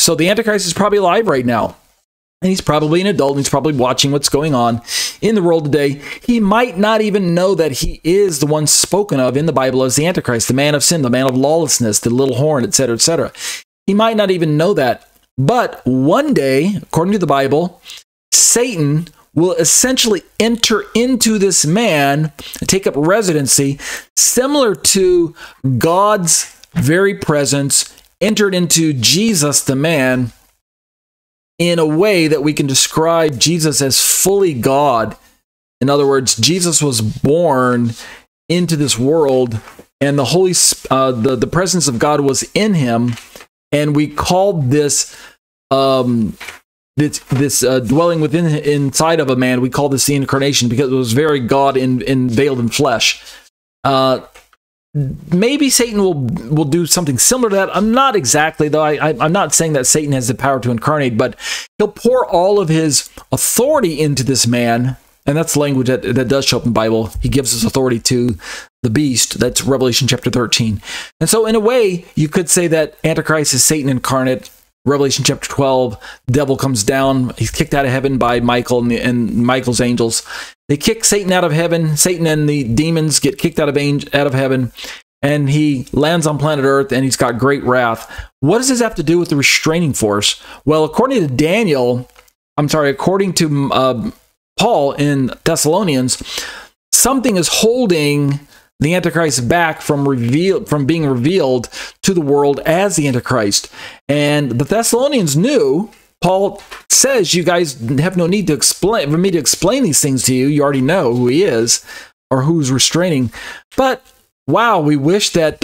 So the Antichrist is probably alive right now. And he's probably an adult, and he's probably watching what's going on in the world today. He might not even know that he is the one spoken of in the Bible as the Antichrist, the man of sin, the man of lawlessness, the little horn, etc., etc. He might not even know that. But one day, according to the Bible, Satan will essentially enter into this man and take up residency, similar to God's very presence entered into Jesus, the man, in a way that we can describe Jesus as fully God. In other words, Jesus was born into this world, and the presence of God was in him, and we called this dwelling inside of a man. We call this the incarnation because it was very God veiled in flesh. Maybe Satan will do something similar to that. I'm not exactly, though. I'm not saying that Satan has the power to incarnate, but he'll pour all of his authority into this man. And that's language that does show up in the Bible. He gives his authority to the beast. That's Revelation chapter 13. And so in a way, you could say that Antichrist is Satan incarnate. Revelation chapter 12, the devil comes down. He's kicked out of heaven by Michael and Michael's angels. They kick Satan out of heaven. Satan and the demons get kicked out of heaven, and he lands on planet Earth, and he's got great wrath. What does this have to do with the restraining force? Well, according to Paul in Thessalonians, something is holding the Antichrist back from being revealed to the world as the Antichrist. And the Thessalonians knew. Paul says, you guys have no need for me to explain these things to you. You already know who he is or who's restraining. But wow, we wish that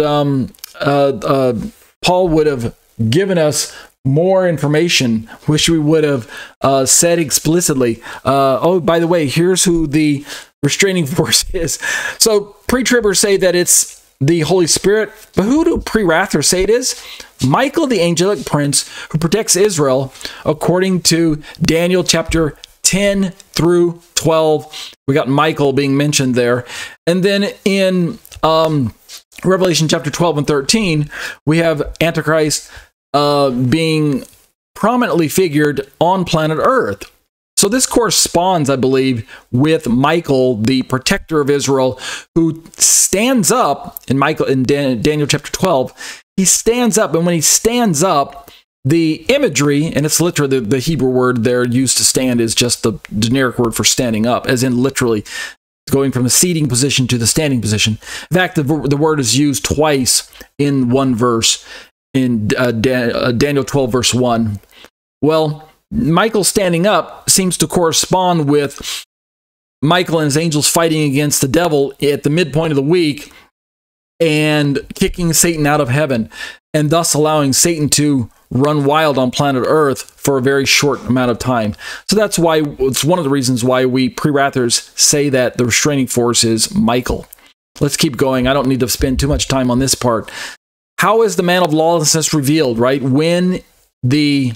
Paul would have given us more information. Wish we would have said explicitly, oh, by the way, here's who the restraining force is. So pre-tribbers say that it's the Holy Spirit, but who do pre-wrathers say it is? Michael, the angelic prince who protects Israel, according to Daniel chapter 10 through 12. We got Michael being mentioned there. And then in Revelation chapter 12 and 13, we have Antichrist being prominently figured on planet Earth. So this corresponds, I believe, with Michael, the protector of Israel, who stands up in Daniel chapter 12. He stands up, and when he stands up, the imagery, and it's literally the Hebrew word there used to stand is just the generic word for standing up, as in literally going from the seating position to the standing position. In fact, the word is used twice in one verse in Daniel 12, verse 1. Well, Michael standing up seems to correspond with Michael and his angels fighting against the devil at the midpoint of the week and kicking Satan out of heaven, and thus allowing Satan to run wild on planet Earth for a very short amount of time. So that's why it's one of the reasons why we pre-wrathers say that the restraining force is Michael. Let's keep going. I don't need to spend too much time on this part. How is the man of lawlessness revealed, right? When the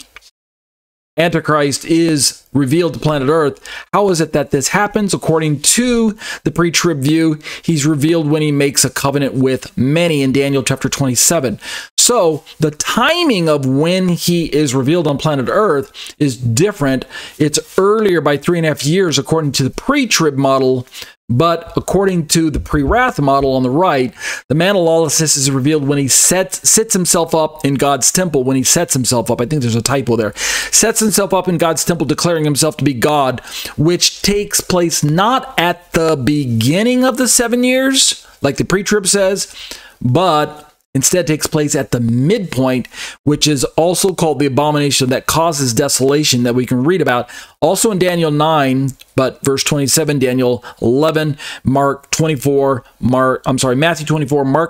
Antichrist is revealed to planet Earth, how is it that this happens? According to the pre-trib view, he's revealed when he makes a covenant with many in Daniel chapter 27. So the timing of when he is revealed on planet Earth is different. It's earlier by 3.5 years according to the pre-trib model, but according to the pre-wrath model on the right, the man of lawlessness is revealed when he sits himself up in God's temple. When he sets himself up, I think there's a typo there. Sets himself up in God's temple, declaring himself to be God, which takes place not at the beginning of the 7 years, like the pre-trib says, but instead takes place at the midpoint, which is also called the abomination that causes desolation that we can read about also in Daniel 9, but verse 27, Daniel 11, Matthew 24, Mark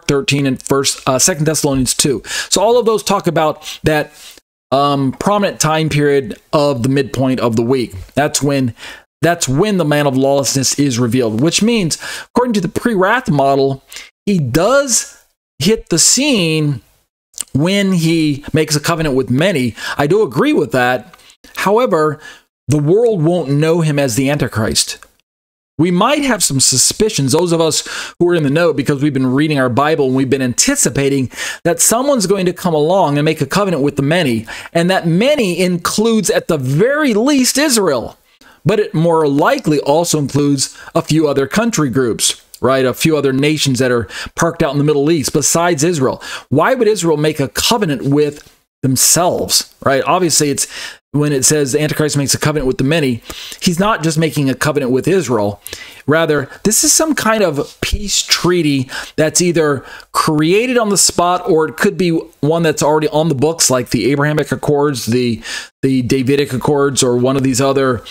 13, and 2 Thessalonians 2. So all of those talk about that prominent time period of the midpoint of the week. That's when the man of lawlessness is revealed, which means, according to the pre-wrath model, he does hit the scene when he makes a covenant with many. I do agree with that. However, the world won't know him as the Antichrist. we might have some suspicions, those of us who are in the know, because we've been reading our Bible and we've been anticipating that someone's going to come along and make a covenant with the many, and that many includes at the very least Israel, but it more likely also includes a few other country groups, right? A few other nations that are parked out in the Middle East besides Israel. Why would Israel make a covenant with themselves, right? Obviously, it's when it says the Antichrist makes a covenant with the many, he's not just making a covenant with Israel. Rather, this is some kind of peace treaty that's either created on the spot, or it could be one that's already on the books, like the Abrahamic Accords, the Davidic Accords, or one of these other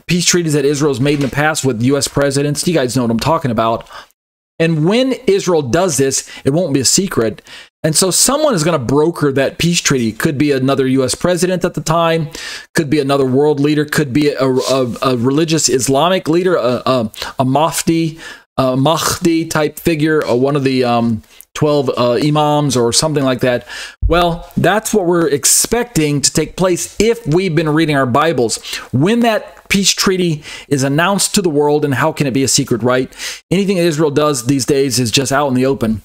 peace treaties that Israel's made in the past with U.S. presidents. You guys know what I'm talking about. And when Israel does this, it won't be a secret. And so someone is going to broker that peace treaty. Could be another U.S. president at the time, could be another world leader, could be a religious Islamic leader, a Mahdi type figure, or one of the 12 imams or something like that. Well, that's what we're expecting to take place if we've been reading our Bibles. When that peace treaty is announced to the world, and how can it be a secret, right? Anything that Israel does these days is just out in the open.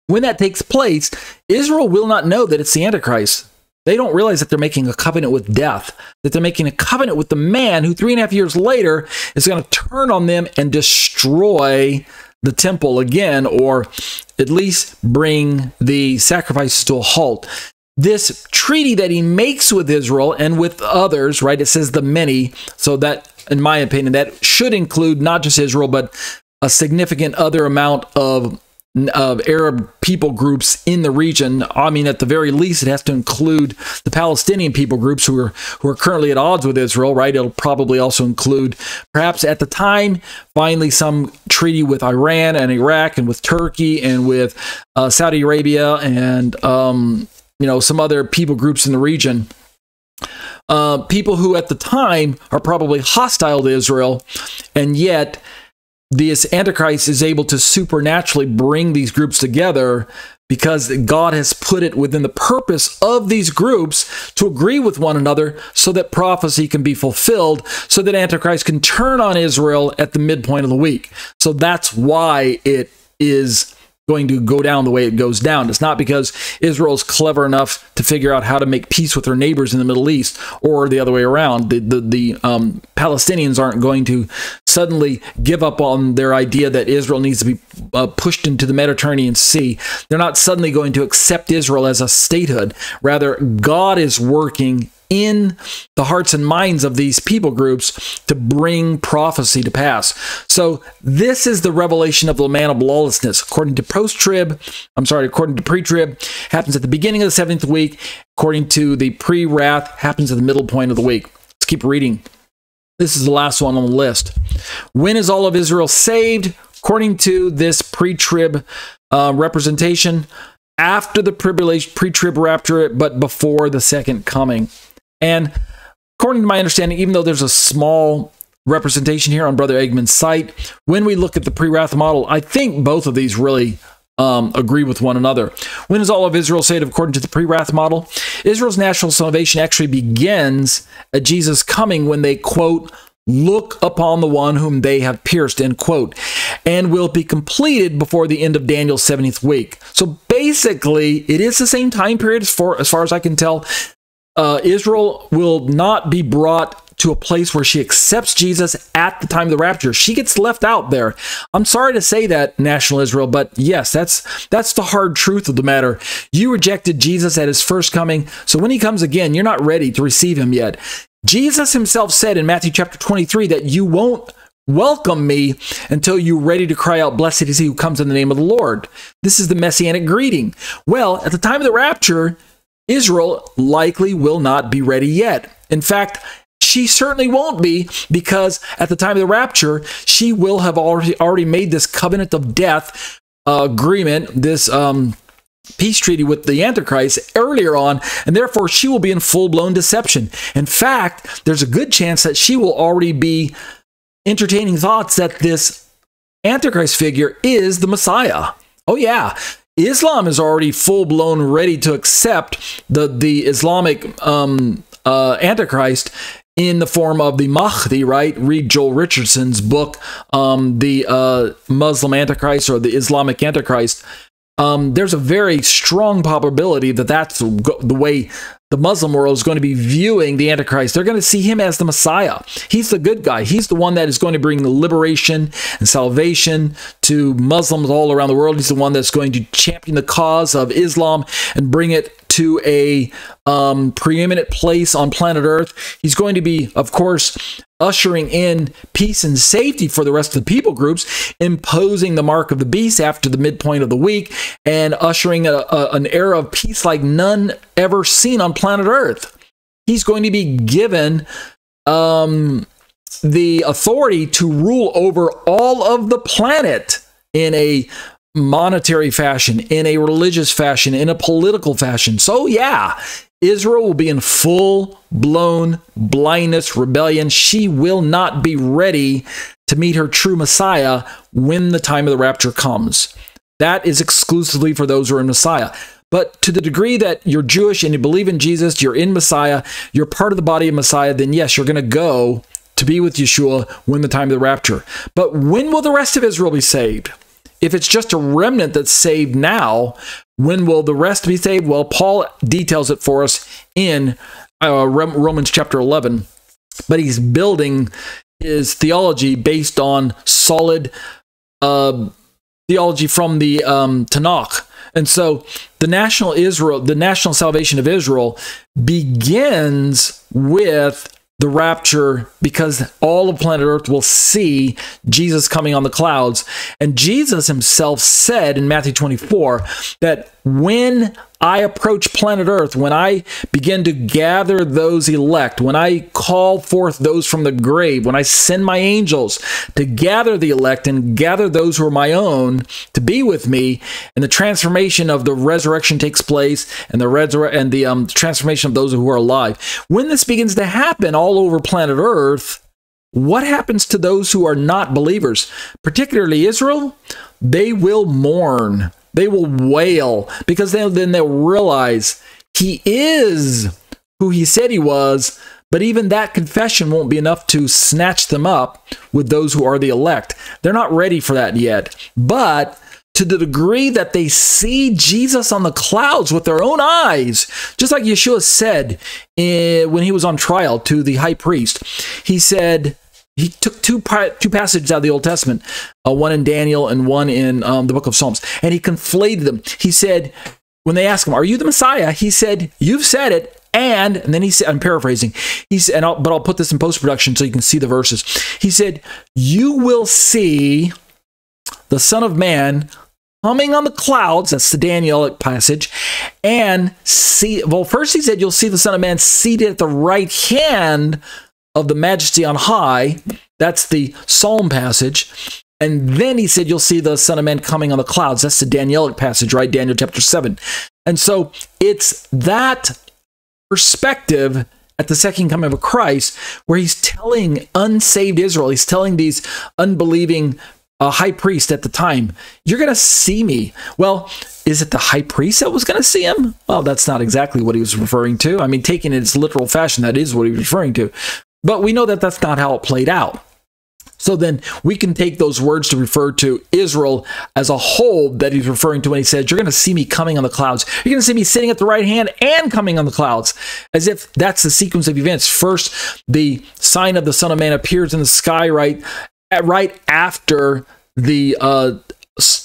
When that takes place, Israel will not know that it's the Antichrist. They don't realize that they're making a covenant with death, that they're making a covenant with the man who 3.5 years later is going to turn on them and destroy the temple again, or at least bring the sacrifices to a halt. This treaty that he makes with Israel and with others, right? It says the many. So that, in my opinion, that should include not just Israel, but a significant other amount of Arab people groups in the region. I mean, at the very least, it has to include the Palestinian people groups who are currently at odds with Israel, right? It'll probably also include, perhaps at the time, finally some treaty with Iran and Iraq and with Turkey and with Saudi Arabia and some other people groups in the region. People who at the time are probably hostile to Israel, and yet this Antichrist is able to supernaturally bring these groups together because God has put it within the purpose of these groups to agree with one another so that prophecy can be fulfilled, so that Antichrist can turn on Israel at the midpoint of the week. So that's why it is going to go down the way it goes down. It's not because Israel's clever enough to figure out how to make peace with her neighbors in the Middle East, or the other way around. The Palestinians aren't going to suddenly give up on their idea that Israel needs to be pushed into the Mediterranean Sea. They're not suddenly going to accept Israel as a statehood. Rather, God is working in the hearts and minds of these people groups to bring prophecy to pass. So this is the revelation of the man of lawlessness. According to according to pre-trib, happens at the beginning of the 7th week. According to the pre-wrath, happens at the middle point of the week. Let's keep reading. This is the last one on the list. When is all of Israel saved? According to this pre-trib representation, after the pre-trib rapture, but before the second coming. And according to my understanding, even though there's a small representation here on Brother Eggman's site, when we look at the pre-wrath model, I think both of these really agree with one another. When is all of Israel saved according to the pre-wrath model? Israel's national salvation actually begins at Jesus' coming, when they, quote, look upon the one whom they have pierced, end quote, and will be completed before the end of Daniel's 70th week. So basically, it is the same time period as far as I can tell. Israel will not be brought to a place where she accepts Jesus at the time of the rapture. She gets left out there. I'm sorry to say that, national Israel, but yes, that's the hard truth of the matter. You rejected Jesus at his first coming, so when he comes again, you're not ready to receive him yet. Jesus himself said in Matthew chapter 23 that you won't welcome me until you're ready to cry out, blessed is he who comes in the name of the Lord. This is the messianic greeting. Well, at the time of the rapture, Israel likely will not be ready yet. In fact, she certainly won't be, because at the time of the rapture, she will have already made this covenant of death agreement, this peace treaty with the Antichrist earlier on, and therefore she will be in full-blown deception. In fact, there's a good chance that she will already be entertaining thoughts that this Antichrist figure is the Messiah. Oh yeah, Islam is already full-blown ready to accept the Islamic Antichrist in the form of the Mahdi, right? Read Joel Richardson's book, the Muslim Antichrist or the Islamic Antichrist. There's a very strong probability that that's the way the Muslim world is going to be viewing the Antichrist. They're going to see him as the Messiah. He's the good guy. He's the one that is going to bring liberation and salvation to Muslims all around the world. He's the one that's going to champion the cause of Islam and bring it to a preeminent place on planet Earth. He's going to be, of course, ushering in peace and safety for the rest of the people groups, imposing the mark of the beast after the midpoint of the week, and ushering an era of peace like none ever seen on planet Earth. He's going to be given the authority to rule over all of the planet in a monetary fashion, in a religious fashion, in a political fashion. So yeah, Israel will be in full-blown blindness, rebellion. She will not be ready to meet her true Messiah when the time of the rapture comes. That is exclusively for those who are in Messiah. But to the degree that you're Jewish and you believe in Jesus, you're in Messiah, you're part of the body of Messiah, then yes, you're going to go to be with Yeshua when the time of the rapture. But when will the rest of Israel be saved? If it's just a remnant that's saved now, when will the rest be saved? Well, Paul details it for us in Romans chapter 11. But he's building his theology based on solid theology from the Tanakh. And so the national salvation of Israel begins with the rapture, because all of planet Earth will see Jesus coming on the clouds. And Jesus himself said in Matthew 24 that when I approach planet Earth, when I begin to gather those elect, when I call forth those from the grave, when I send my angels to gather the elect and gather those who are my own to be with me, and the transformation of the resurrection takes place, and the transformation of those who are alive. When this begins to happen all over planet Earth, what happens to those who are not believers, particularly Israel? They will mourn. They will wail, because then they'll realize he is who he said he was, but even that confession won't be enough to snatch them up with those who are the elect. They're not ready for that yet. But to the degree that they see Jesus on the clouds with their own eyes, just like Yeshua said when he was on trial to the high priest, he said, he took two passages out of the Old Testament, one in Daniel and one in the book of Psalms, and he conflated them. He said, when they asked him, "Are you the Messiah?" He said, "You've said it." And then he said, I'm paraphrasing, he said, but I'll put this in post-production so you can see the verses. He said, "You will see the Son of Man coming on the clouds," that's the Daniel passage, and see, well, first he said, you'll see the Son of Man seated at the right hand of the Majesty on high. That's the Psalm passage. And then he said, you'll see the Son of Man coming on the clouds. That's the Danielic passage, right? Daniel chapter 7. And so it's that perspective at the second coming of Christ where he's telling unsaved Israel, he's telling these unbelieving high priest at the time, you're going to see me. Well, is it the high priest that was going to see him? Well, that's not exactly what he was referring to. I mean, taking it in its literal fashion, that is what he was referring to. But we know that that's not how it played out. So then we can take those words to refer to Israel as a whole that he's referring to when he said, you're going to see me coming on the clouds. You're going to see me sitting at the right hand and coming on the clouds, as if that's the sequence of events. First, the sign of the Son of Man appears in the sky right after the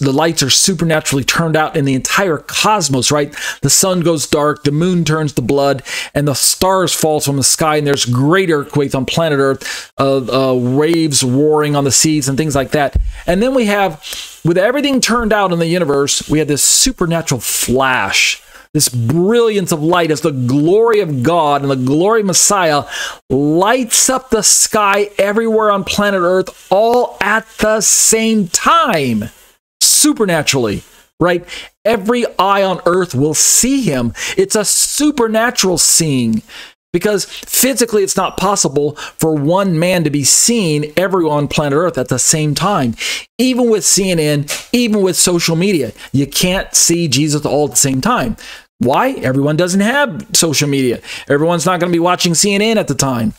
lights are supernaturally turned out in the entire cosmos, right? The sun goes dark, the moon turns to blood, and the stars fall from the sky, and there's great earthquakes on planet Earth, waves roaring on the seas and things like that. And then we have, with everything turned out in the universe, we have this supernatural flash, this brilliance of light as the glory of God and the glory of Messiah lights up the sky everywhere on planet Earth, all at the same time. Supernaturally, right? Every eye on earth will see him. It's a supernatural seeing, because physically it's not possible for one man to be seen everywhere on planet Earth at the same time. Even with CNN, even with social media, you can't see Jesus all at the same time. Why? Everyone doesn't have social media. Everyone's not going to be watching CNN at the time.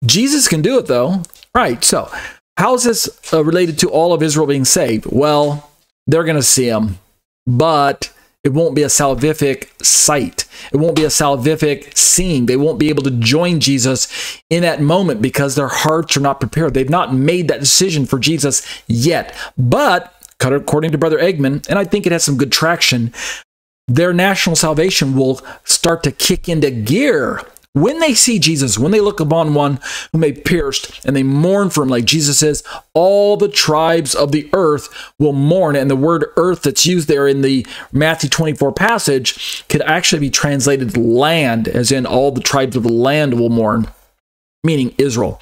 Jesus can do it, though. Right, so how is this related to all of Israel being saved? Well, they're going to see him, but it won't be a salvific sight. It won't be a salvific seeing. They won't be able to join Jesus in that moment because their hearts are not prepared. They've not made that decision for Jesus yet. But according to Brother Eggman, and I think it has some good traction, their national salvation will start to kick into gear when they see Jesus, when they look upon one whom they pierced and they mourn for him, like Jesus says, all the tribes of the earth will mourn. And the word earth that's used there in the Matthew 24 passage could actually be translated land, as in all the tribes of the land will mourn, meaning Israel.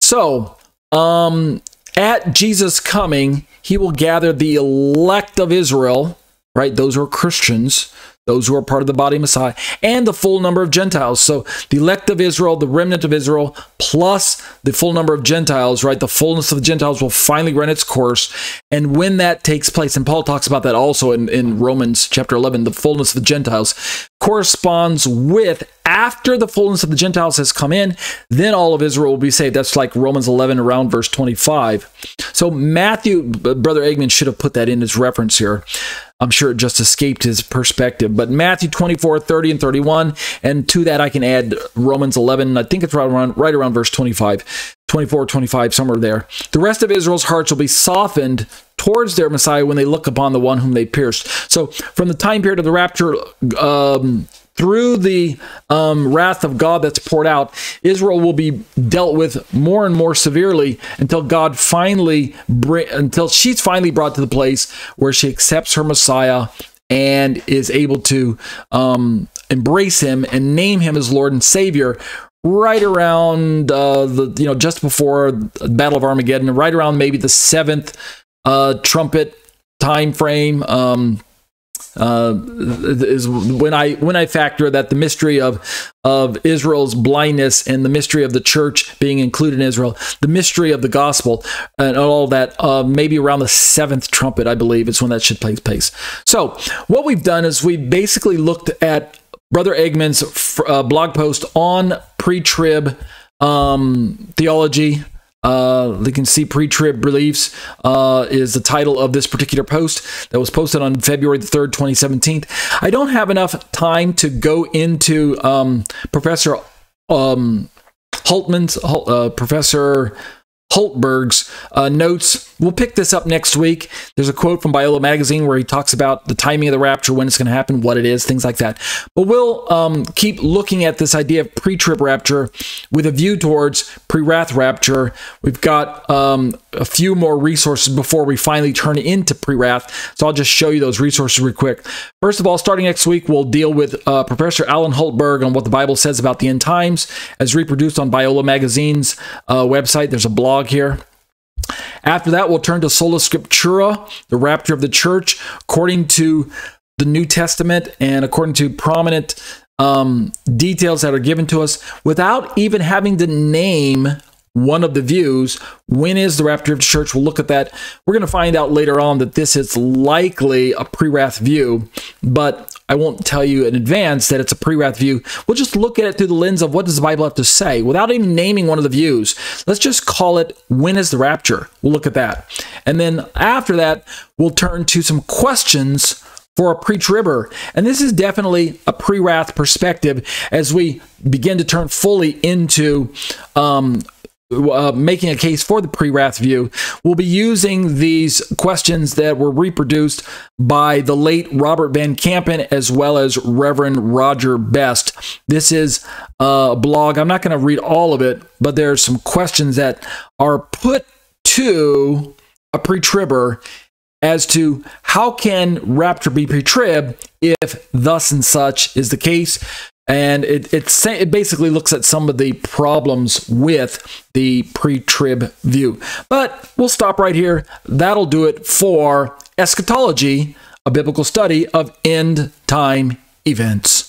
So, at Jesus' coming, he will gather the elect of Israel, right? Those who are Christians, those who are part of the body of Messiah, and the full number of Gentiles. So the elect of Israel, the remnant of Israel, plus the full number of Gentiles, right? The fullness of the Gentiles will finally run its course. And when that takes place, and Paul talks about that also in Romans chapter 11, the fullness of the Gentiles corresponds with after the fullness of the Gentiles has come in, then all of Israel will be saved. That's like Romans 11 around verse 25. So Matthew, Brother Eggman should have put that in his reference here. I'm sure it just escaped his perspective. But Matthew 24, 30, and 31, and to that I can add Romans 11. I think it's right around verse 25, 24, 25, somewhere there. The rest of Israel's hearts will be softened towards their Messiah when they look upon the one whom they pierced. So from the time period of the rapture through the wrath of God that's poured out, Israel will be dealt with more and more severely until she's finally brought to the place where she accepts her Messiah and is able to embrace him and name him as Lord and Savior. Right around just before the Battle of Armageddon, right around maybe the 7th trumpet time frame. Is when I factor that the mystery of Israel's blindness and the mystery of the church being included in Israel, the mystery of the gospel and all that, maybe around the 7th trumpet, I believe, is when that should take place. So what we've done is we basically looked at Brother Eggman's blog post on pre-trib theology. You can see Pre-Trib Beliefs is the title of this particular post that was posted on February the 3rd, 2017. I don't have enough time to go into Professor Hultberg's notes. We'll pick this up next week. There's a quote from Biola Magazine where he talks about the timing of the rapture, when it's going to happen, what it is, things like that. But we'll keep looking at this idea of pre-trib rapture with a view towards pre-wrath rapture. We've got a few more resources before we finally turn into pre-wrath. So I'll just show you those resources real quick. First of all, starting next week, we'll deal with Professor Alan Hultberg on what the Bible says about the end times as reproduced on Biola Magazine's website. There's a blog here. After that, we'll turn to Sola Scriptura, the rapture of the church, according to the New Testament and according to prominent details that are given to us, without even having to name one of the views. When is the rapture of the church? We'll look at that. We're going to find out later on that this is likely a pre-wrath view, but I won't tell you in advance that it's a pre-wrath view. We'll just look at it through the lens of what does the Bible have to say without even naming one of the views. Let's just call it, when is the rapture? We'll look at that. And then after that, we'll turn to some questions for a pre-tribber. And this is definitely a pre-wrath perspective as we begin to turn fully into making a case for the pre-wrath view. We'll be using these questions that were reproduced by the late Robert Van Kampen as well as Reverend Roger Best. This is a blog. I'm not going to read all of it, but there's some questions that are put to a pre-tribber as to how can rapture be pre-trib if thus and such is the case. And it basically looks at some of the problems with the pre-trib view. But we'll stop right here. That'll do it for Eschatology, a biblical study of end time events.